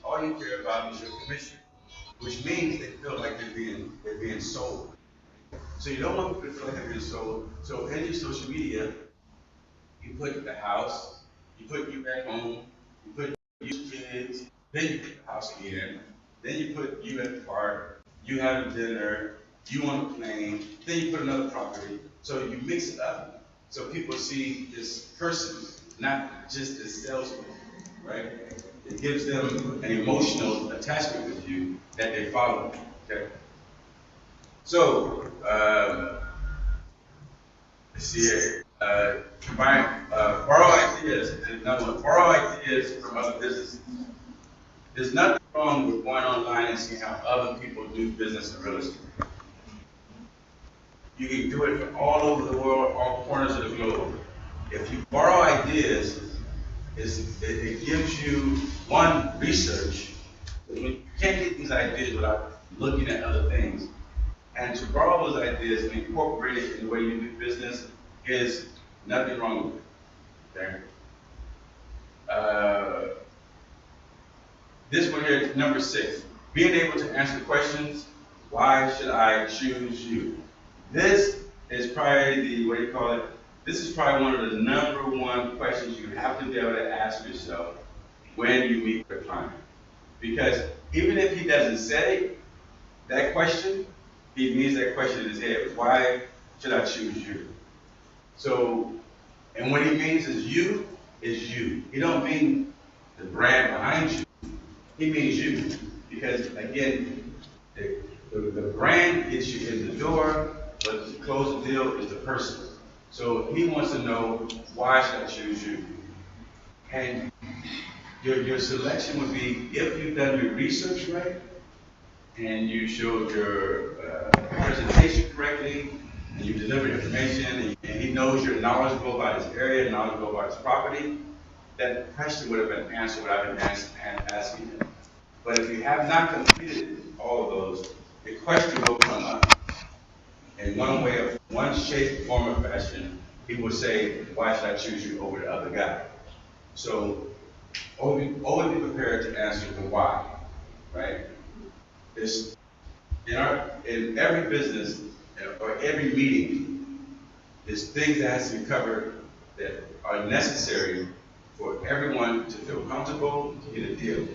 all you care about is your commission, which means they feel like they're being sold. So you don't want people to feel like they're being sold. So in your social media, you put the house, you put you at home, you put you kids, then you put the house again, then you put you at the park, you having dinner, you on a plane, then you put another property. So you mix it up. So people see this person, not just this salesman, right? It gives them an emotional attachment with you that they follow. Okay. So let's see here. Borrow ideas. Another one. Borrow ideas from other businesses. There's nothing wrong with going online and seeing how other people do business in real estate. You can do it from all over the world, all corners of the globe. If you borrow ideas, it gives you one research. You can't get these ideas without looking at other things. And to borrow those ideas and incorporate it in the way you do business is nothing wrong with it. Okay? This one here, number 6, being able to answer questions, why should I choose you? This is probably what do you call it? This is probably one of the number one questions you have to be able to ask yourself when you meet with a client. Because even if he doesn't say that question, he means that question in his head. Why should I choose you? So, and what he means is you. He don't mean the brand behind you. He means you. Because again, the brand gets you in the door, but to close the deal is the person. So he wants to know, why should I choose you? And your selection would be, if you've done your research right, and you showed your presentation correctly, and you delivered information, and he knows you're knowledgeable about his area, knowledgeable about his property, that question would have been answered without him asking him. But if you have not completed all of those, the question will come up. In one way, of one shape, form, or fashion, he will say, why should I choose you over the other guy? So always be prepared to answer the why, right? It's in every business or every meeting, there's things that has to be covered that are necessary for everyone to feel comfortable to get a deal.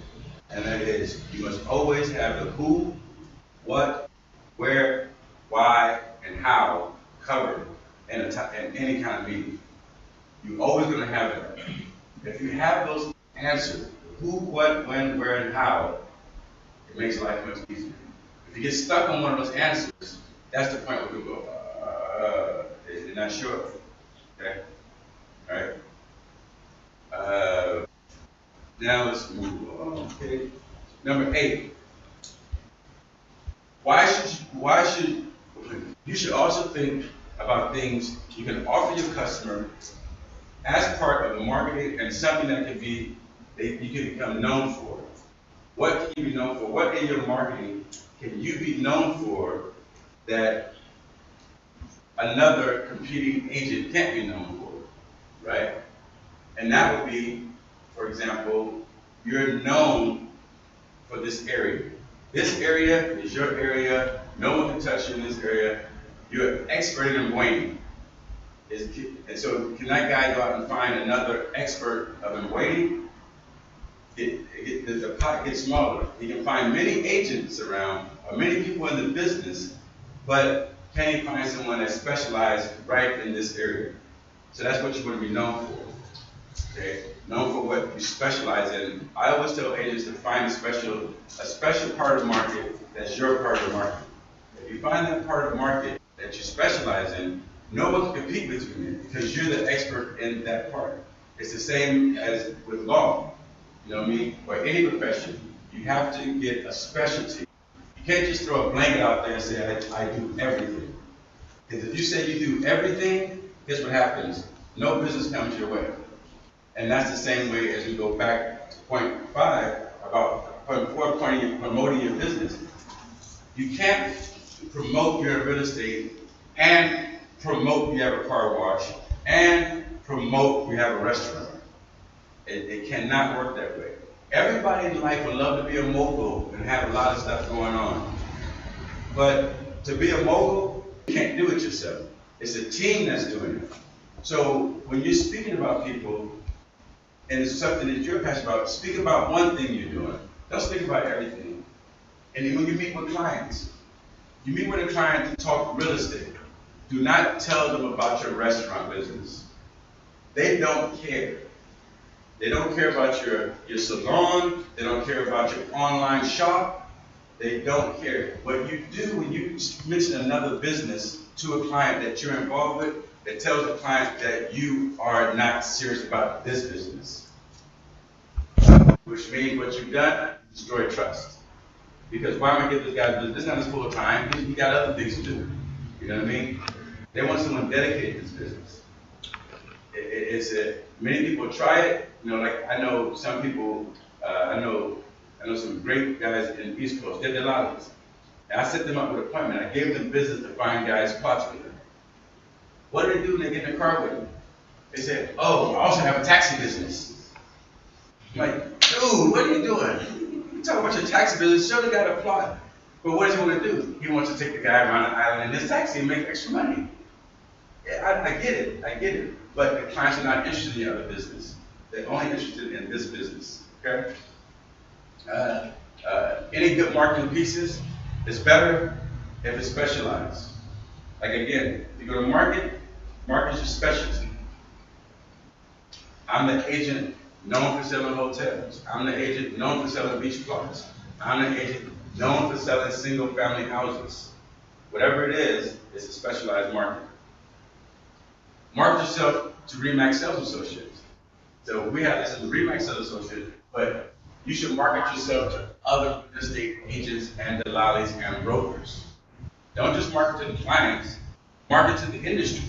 And that is, you must always have the who, what, where, why, and how covered in any kind of meeting. You're always going to have it. If you have those answers, who, what, when, where, and how, it makes life much easier. If you get stuck on one of those answers, that's the point where you go, you're not sure. Okay? All right? Now let's move on. Okay. Number 8. You should also think about things you can offer your customer as part of the marketing and something that you can become known for. What can you be known for? What in your marketing can you be known for that another competing agent can't be known for, right? And that would be, for example, you're known for this area. This area is your area. No one can touch you in this area. You're an expert in waiting. And so can that guy go out and find another expert of waiting? The pot gets smaller. He can find many agents around, or many people in the business, but can he find someone that specializes right in this area? So that's what you want to be known for. Okay? Known for what you specialize in. I always tell agents to find a special part of the market that's your part of the market. If you find that part of the market that you specialize in, no one can compete with you in it because you're the expert in that part. It's the same as with law. You know what I mean? Or any profession, you have to get a specialty. You can't just throw a blanket out there and say, I do everything. Because if you say you do everything, guess what happens? No business comes your way. And that's the same way as we go back to point 5 about promoting your business. You can't promote your real estate and promote you have a car wash and promote you have a restaurant. It cannot work that way. Everybody in life would love to be a mogul and have a lot of stuff going on. But to be a mogul, you can't do it yourself. It's a team that's doing it. So when you're speaking about people, and it's something that you're passionate about, speak about one thing you're doing. Don't speak about everything. And then when you meet with clients, you meet with a client to talk real estate. Do not tell them about your restaurant business. They don't care. They don't care about your salon. They don't care about your online shop. They don't care. What you do when you mention another business to a client that you're involved with, it tells the client that you are not serious about this business. Which means what you've done, destroy trust. Because why am I giving this guy business? This is not his full time. He got other things to do. You know what I mean? They want someone dedicated to this business. Many people try it. You know, like I know some people. I know some great guys in the East Coast. They're Delalis. And I set them up with an appointment. I gave them business to find guys plots with them. What do they do when they get in the car with them? They say, "Oh, I also have a taxi business." I'm like, dude, what are you doing? You talking about your taxi business? Show the guy the plot. But what does he want to do? He wants to take the guy around the island in his taxi and make extra money. Yeah, I get it. But the clients are not interested in the other business. They're only interested in this business. Okay? Any good marketing pieces is better if it's specialized. Like again, if you go to market is your specialty. I'm the agent known for selling hotels. I'm the agent known for selling beach clubs. I'm the agent known for selling single family houses. Whatever it is, it's a specialized market. Market yourself to REMAX Sales Associates. So we have this as a REMAX Sales Associate, but you should market yourself to other real estate agents and delalis and brokers. Don't just market to the clients, market to the industry.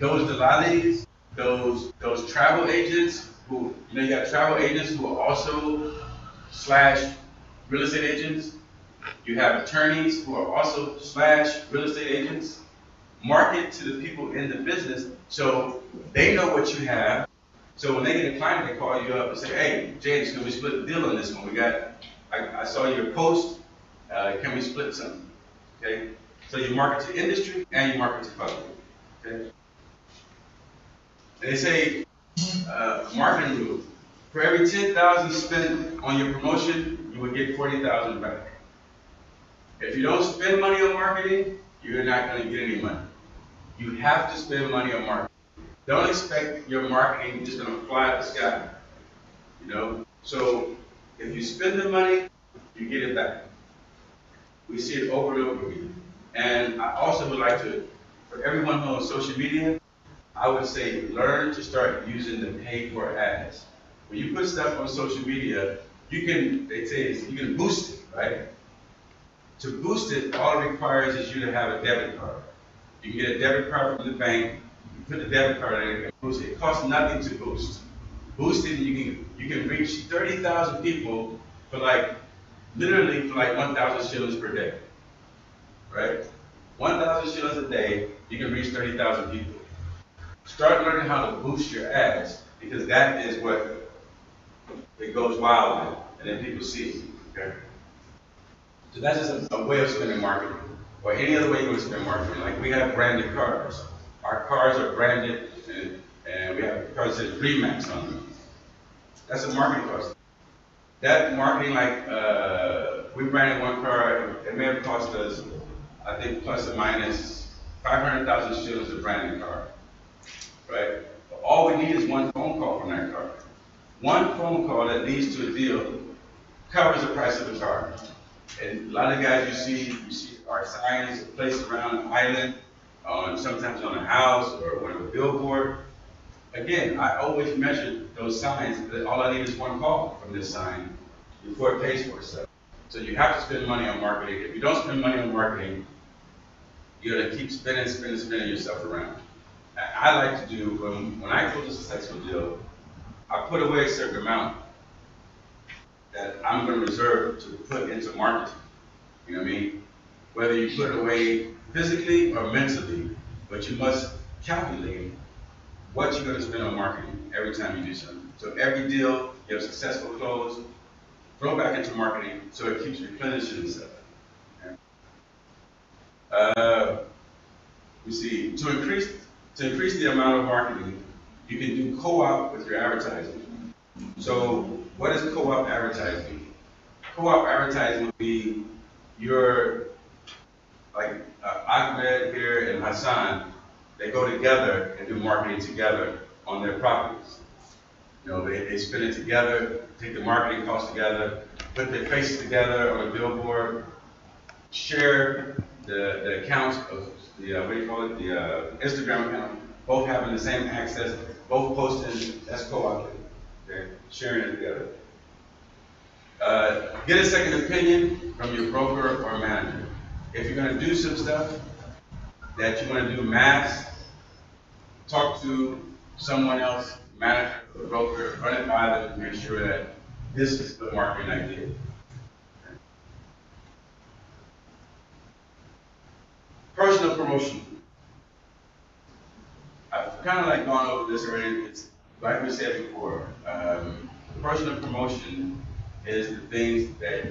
Those delalis, those travel agents who, you got travel agents who are also / real estate agents. You have attorneys who are also / real estate agents. Market to the people in the business so they know what you have. So when they get a client, they call you up and say, "Hey, James, can we split the deal on this one? I saw your post. Can we split something?" Okay. So you market to industry and you market to public. Okay. And they say marketing rule: for every 10,000 spent on your promotion, you will get 40,000 back. If you don't spend money on marketing, you're not going to get any money. You have to spend money on marketing. Don't expect your marketing just going to fly out the sky. So if you spend the money, you get it back. We see it over and over again. And I also would like to, for everyone who's on social media, I would say learn to start using the pay-for ads. When you put stuff on social media, you can boost it, right? To boost it, all it requires is you to have a debit card. You can get a debit card from the bank, you put the debit card in and boost it. It costs nothing to boost. Boosted, you can reach 30,000 people for literally 1,000 shillings per day, right? 1,000 shillings a day, you can reach 30,000 people. Start learning how to boost your ads, because that is what it goes wild with, and then people see it, okay? So that's just a way of spending marketing, or any other way you want to spend marketing. Like we have branded cars. Our cars are branded, and we have cars that says REMAX on them. That's a marketing cost. That marketing, we branded one car, it may have cost us, I think, plus or minus 500,000 shillings to brand the car, right? But all we need is one phone call from that car. One phone call that leads to a deal covers the price of the car. And a lot of guys you see our signs placed around the island, sometimes on a house or on a billboard. Again, I always measure those signs. All I need is one call from this sign before it pays for itself. So you have to spend money on marketing. If you don't spend money on marketing, you're going to keep spending yourself around. I like to do, when I close a successful deal, I put away a certain amount that I'm going to reserve to put into marketing. You know what I mean? Whether you put it away physically or mentally, but you must calculate what you're going to spend on marketing every time you do something. So every deal, you have successful close, throw back into marketing so it keeps replenishing itself. We see to increase the amount of marketing, you can do co-op with your advertising. So what is co-op advertising? Co-op advertising would be your like Ahmed here and Hassan, they go together and do marketing together on their properties. You know, they spend it together, take the marketing costs together, put their faces together on a billboard, share the accounts of the, what do you call it, the Instagram account, both having the same access, both posting, that's co-opting, okay, sharing it together. Get a second opinion from your broker or manager. If you're going to do some stuff that you want to do mass, talk to someone else, manager or broker, run it by them to make sure that this is the marketing idea. Personal promotion. I've kind of like gone over this already. It's like we said before. Personal promotion is the things that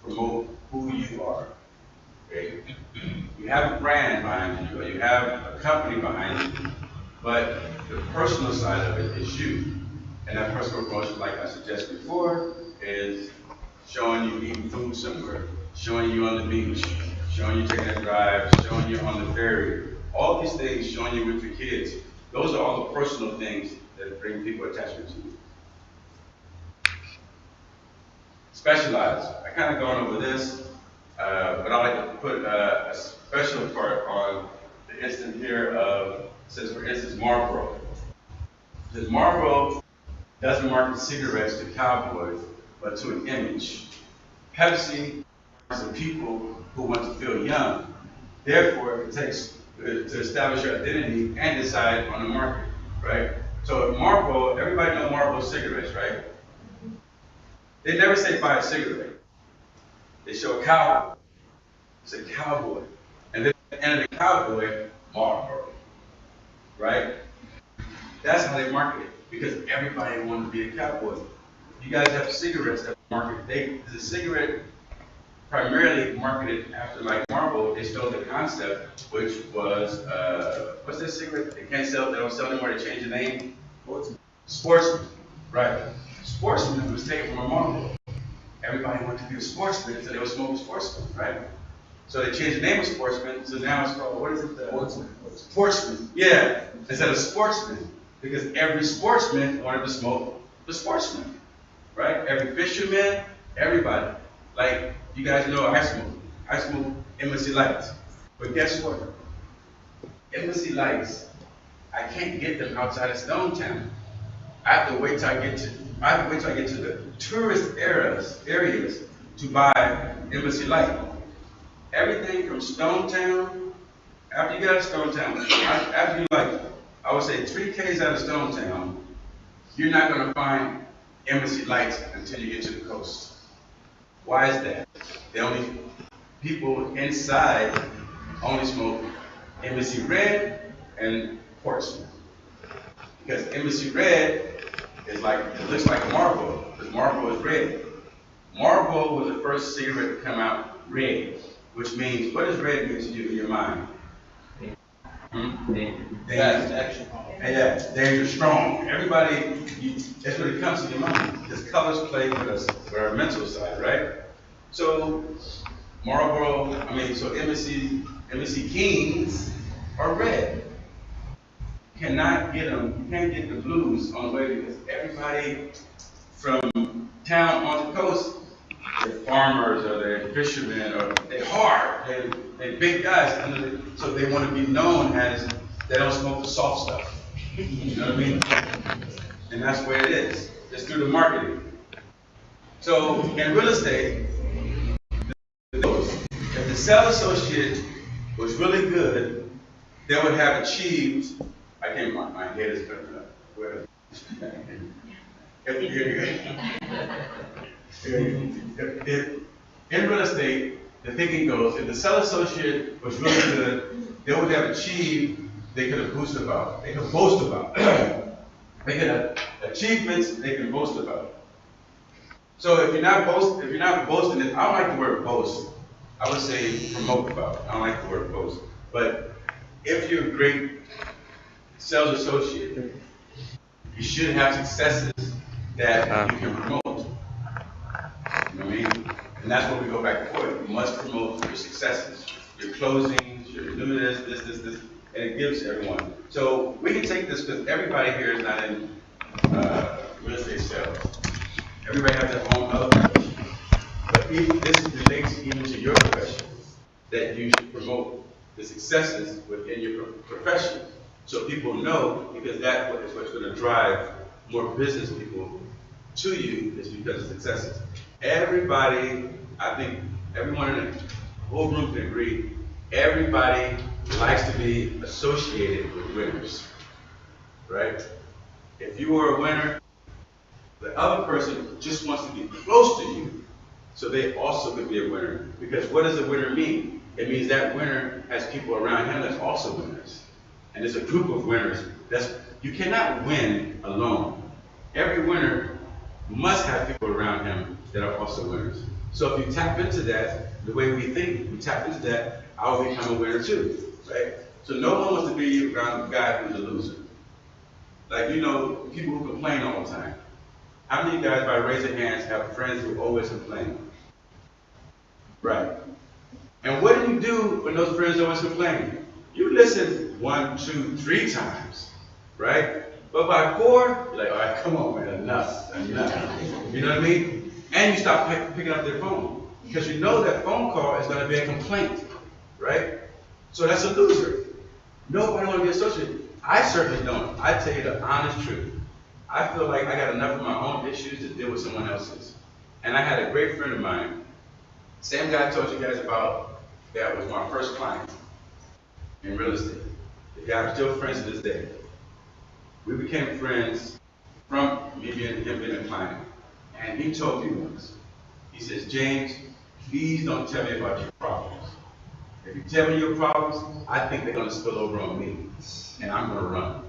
promote who you are. Okay? You have a brand behind you, or you have a company behind you, but the personal side of it is you. And that personal promotion, like I suggested before, is showing you eating food somewhere, showing you on the beach, showing you taking a drive, showing you on the ferry. All these things, showing you with your kids. Those are all the personal things that bring people attachment to you. Specialize. I kind of gone over this, but I like to put a special part on the instant here of, says for instance, Marlboro. Because Marlboro doesn't market cigarettes to cowboys, but to an image. Pepsi markets to people who want to feel young. Therefore, it takes to establish your identity and decide on the market, right? So Marlboro, everybody knows Marlboro cigarettes, right? They never say buy a cigarette. They show a cowboy. It's a cowboy. And then at the end of the cowboy, Marlboro, right? That's how they market it, because everybody wants to be a cowboy. You guys have cigarettes that market. The cigarette primarily marketed after like Marlboro. They stole the concept, which was what's that cigarette? They can't sell. They don't sell anymore. They changed the name. Sportsman, right? Sportsman was taken from a Marlboro. Everybody wanted to be a sportsman, so they were smoking Sportsman, right? So they changed the name of Sportsman, so now it's called, what is it? Sportsman. Yeah, instead of Sportsman, because every sportsman wanted to smoke the Sportsman, right? Every fisherman, everybody. Like, you guys know I smoke. I smoke Embassy Lights. But guess what? Embassy Lights, I can't get them outside of Stone Town. I have to wait till I get to the tourist areas to buy Embassy Light. Everything from Stone Town, after you get out of Stone Town, after you like, I would say 3 Ks out of Stone Town, you're not going to find Embassy Lights until you get to the coast. Why is that? The only people inside only smoke Embassy Red and Portsmouth. Because Embassy Red is like, it looks like a Marlboro, because Marlboro is red. Marlboro was the first cigarette to come out red, which means, what does red mean to you in your mind? Danger. Yeah, danger, strong. Everybody, that's what it comes to your mind, because colors play with us, with our mental side, right? So, Embassy Kings are red. You cannot get them, you can't get the blues on the way, because everybody from town on the coast, they're farmers or they're fishermen or they're hard, they're big guys, so they want to be known as they don't smoke the soft stuff. You know what I mean? And that's the way it is. It's through the marketing. So in real estate, if the sales associate was really good, they would have achieved. I can't. My head is coming up. In real estate, the thinking goes, if the sales associate was really good, they would have achieved. They could have boasted about. They can achievements they can boast about. So if you're not boasting, I don't like the word boast. I would say promote about. I don't like the word boast. But if you're a great sales associate, you should have successes that you can promote. You know what I mean? And that's what we go back and forth. You must promote your successes, your closings, your new this, and it gives everyone. So we can take this because everybody here is not in real estate sales. Everybody has their own other profession. But if this relates even to your profession, that you should promote the successes within your profession so people know, because that is what's going to drive more business people to you, is because of successes. Everybody, I think everyone in the whole room can agree, everybody likes to be associated with winners, right? If you were a winner, the other person just wants to be close to you so they also could be a winner. Because what does a winner mean? It means that winner has people around him that's also winners. And there's a group of winners. You cannot win alone. Every winner must have people around him that are also winners. So if you tap into that, the way we think, we tap into that, I will become a winner too, right? So no one wants to be around the guy who's a loser. Like, people who complain all the time. How many guys, by raising hands, have friends who always complain? Right. And what do you do when those friends always complain? You listen 1, 2, 3 times, right? But by 4, you're like, all right, come on, man, enough. You know what I mean? And you stop picking up their phone because you know that phone call is going to be a complaint, right? So that's a loser. Nobody want to be associated. I certainly don't. I tell you the honest truth. I feel like I got enough of my own issues to deal with someone else's. And I had a great friend of mine, same guy I told you guys about, that was my first client in real estate. The guy is still friends to this day. We became friends from me being him being a client. And he told me once, he says, James, please don't tell me about your problems. If you tell me your problems, I think they're going to spill over on me, and I'm going to run.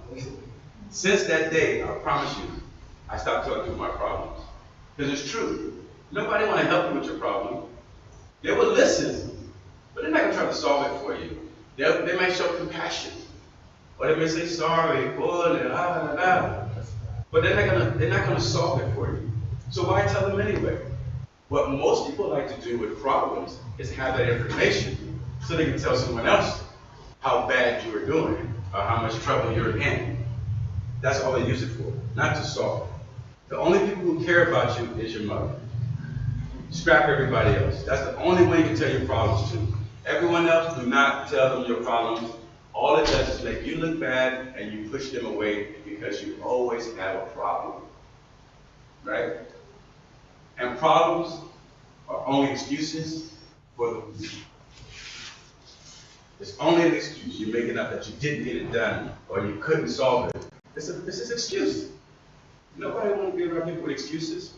Since that day, I promise you, I stopped talking about my problems. Because it's true. Nobody want to help you with your problem. They will listen, but they're not going to try to solve it for you. They may show compassion. Or they may say, sorry, boy, but they're not gonna solve it for you. So why tell them anyway? What most people like to do with problems is have that information so they can tell someone else how bad you are doing or how much trouble you're in. That's all they use it for, not to solve. The only people who care about you is your mother. Scrap everybody else. That's the only way you can tell your problems to. Everyone else, do not tell them your problems. All it does is make you look bad and you push them away because you always have a problem. Right? And problems are only excuses for the. It's only an excuse. You're making up that you didn't get it done or you couldn't solve it. This is an excuse. Nobody wants to be around people with excuses.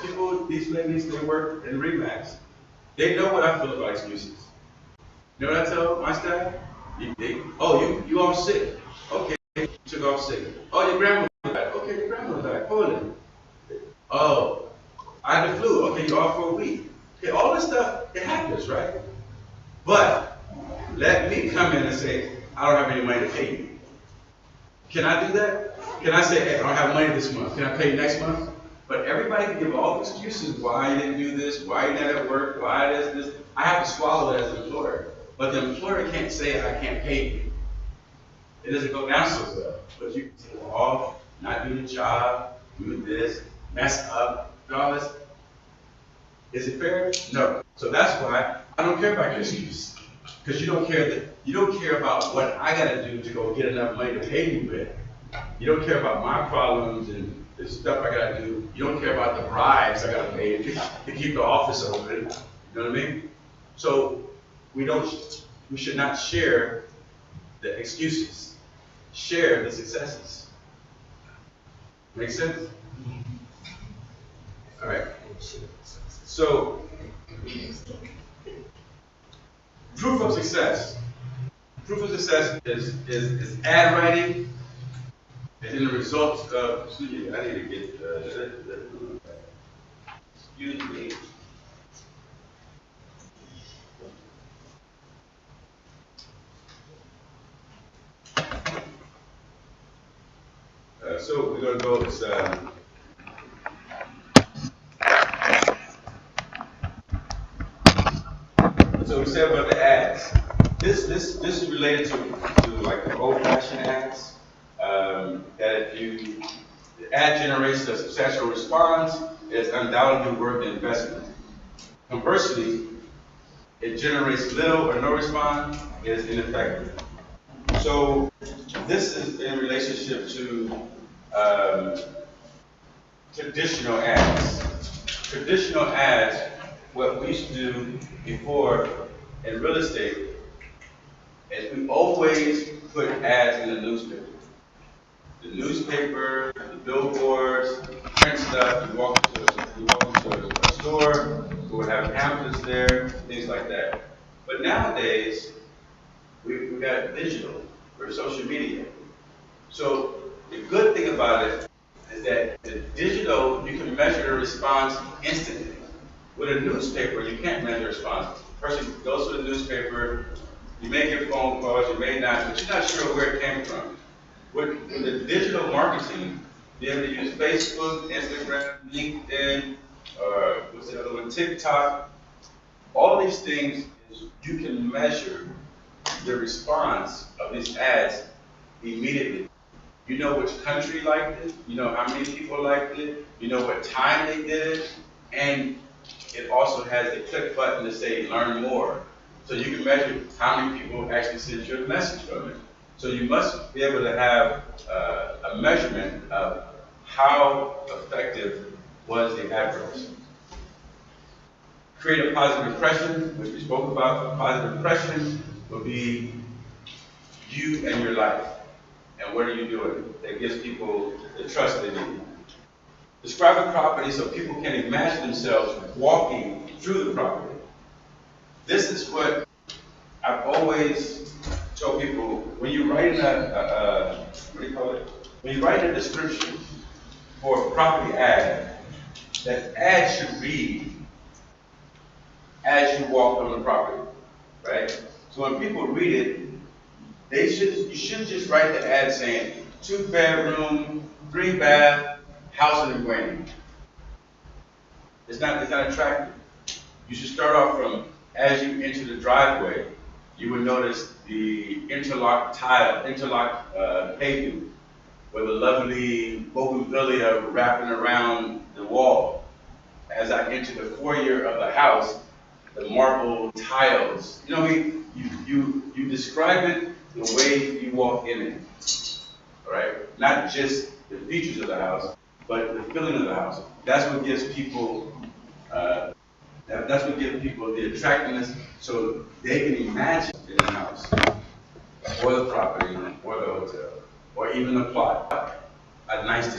People, these ladies, they work in REMAX. They know what I feel about excuses. You know what I tell my staff? You all sick. Okay, you took off sick. Oh, your grandmother died. Okay, your grandmother died. Hold it. Oh, I had the flu. Okay, you're off for a week. Okay, all this stuff, it happens, right? But let me come in and say, I don't have any money to pay you. Can I do that? Can I say, hey, I don't have money this month. Can I pay you next month? But everybody can give all the excuses why you didn't do this, why you're not at work, why this. I have to swallow it as an employer. But the employer can't say I can't pay you. It doesn't go down so well. But you can take off, not do the job, do this, mess up, do all this. Is it fair? No. So that's why I don't care about your excuse. Because you don't care about what I gotta do to go get enough money to pay you with. You don't care about my problems and the stuff I gotta do. You don't care about the bribes I gotta pay to keep the office open. You know what I mean? So we should not share the excuses. Share the successes. Make sense? All right. So, proof of success. Proof of success is ad writing, And then the results of, excuse me, I need to get, excuse me. So we're going to go with, so we said about the ads. This is related to like the old-fashioned ads. That if you the ad generates a substantial response, it's undoubtedly worth the investment. Conversely, it generates little or no response, it is ineffective. So this is in relationship to traditional ads. Traditional ads, what we used to do before in real estate is we always put ads in the newspaper. The newspaper, the billboards, print stuff, you walk into a store, we would have pamphlets there, things like that. But nowadays, we got digital, we're social media. So the good thing about it is that the digital, you can measure the response instantly. With a newspaper, you can't measure the response. The person goes to the newspaper, you may get phone calls, you may not, but you're not sure where it came from. With the digital marketing, be able to use Facebook, Instagram, LinkedIn, or what's the other one, TikTok, all these things, you can measure the response of these ads immediately. You know which country liked it, you know how many people liked it, you know what time they did it, and it also has the click button to say learn more. So you can measure how many people actually sent you a message from it. So you must be able to have a measurement of how effective was the advertising. Create a positive impression, which we spoke about. A positive impression would be you and your life. And what are you doing that gives people the trust they need? Describe a property so people can imagine themselves walking through the property. This is what I've always told people, when you write what do you call it? When you write a description for a property ad, that ad should read as you walk on the property, right? So when people read it, you shouldn't just write the ad saying 2-bedroom, 3-bath, house in the Grange. It's not attractive. You should start off from, as you enter the driveway, you would notice the interlock paving with a lovely bougainvillea wrapping around the wall. As I enter the foyer of the house, the marble tiles. You know, you describe it the way you walk in it, all right? Not just the features of the house, but the feeling of the house. That's what gives people. That's what gives people the attractiveness, so they can imagine in the house, or the property, or the hotel, or even the plot, a nice